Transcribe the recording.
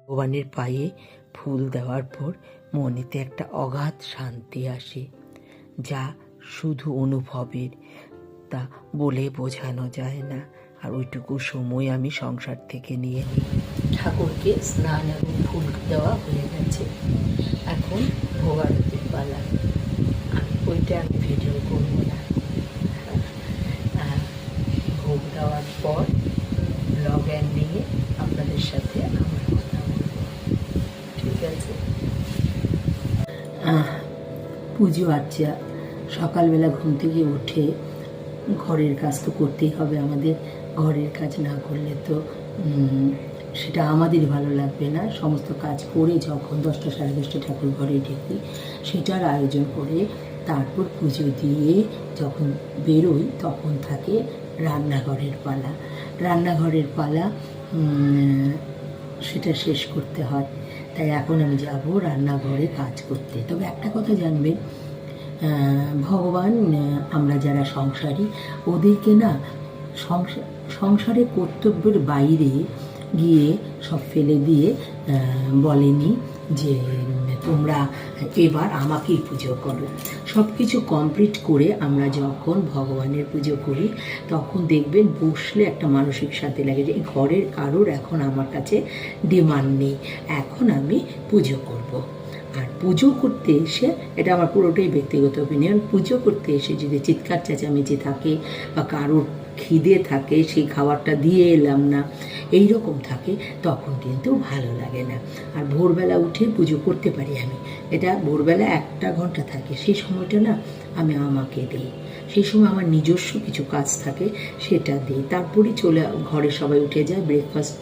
ভগবানের পায়ে ফুল দেওয়ার পর মনেতে একটা অগাধ শান্তি আসে, যা শুধু অনুভবের, তা বলে বোঝানো যায় না। আর ওইটুকু সময় আমি সংসার থেকে নিয়ে নিই। ঠাকুরকে স্নান এবং ফুল দেওয়া হয়ে গেছে, এখন ভোগ আরতির পালা। ওইটা আমি ভিডিও করবো না। ভোগ দেওয়ার পর ব্লগ এন্ডিংয়ে আপনাদের সাথে আমার কথা বলবো, ঠিক আছে? পুজো আর্চা, সকালবেলা ঘুম থেকে উঠে ঘরের কাজ তো করতেই হবে আমাদের। ঘরের কাজ না করলে তো সেটা আমাদের ভালো লাগবে না। সমস্ত কাজ করে যখন 10টা সাড়ে 10টা ঠাকুর ঘরে ঢুকি, সেটার আয়োজন করে তারপর পুজো দিয়ে যখন বেরোই তখন থাকে রান্নাঘরের পালা। রান্নাঘরের পালা সেটা শেষ করতে হয়, তাই এখন আমি যাব রান্নাঘরে কাজ করতে। তবে একটা কথা জানবেন, ভগবান, আমরা যারা সংসারী, ওদেরকে না সংসারে কর্তব্যের বাইরে গিয়ে সব ফেলে দিয়ে বলেনি যে তোমরা এবার আমাকেই পুজো করো। সব কিছু কমপ্লিট করে আমরা যখন ভগবানের পুজো করি তখন দেখবেন বসলে একটা মানসিক শান্তি লাগে যে ঘরের কারোর এখন আমার কাছে ডিমান্ড নেই, এখন আমি পুজো করব। আর পুজো করতে এসে, এটা আমার পুরোটাই ব্যক্তিগত অপিনিয়ন, পুজো করতে এসে যদি চিৎকার চেঁচামেচি থাকে বা কারোর খিদে থাকে, সেই খাবারটা দিয়ে এলাম না, এই রকম থাকে, তখন কিন্তু ভালো লাগে না। আর ভোরবেলা উঠে পুজো করতে পারি আমি, এটা ভোরবেলা 1টা ঘন্টা থাকে, সেই সময়টা না আমি আমাকে দিই। সেই সময় আমার নিজস্ব কিছু কাজ থাকে, সেটা দিই। তারপরে ঘরে সবাই উঠে যায়, ব্রেকফাস্ট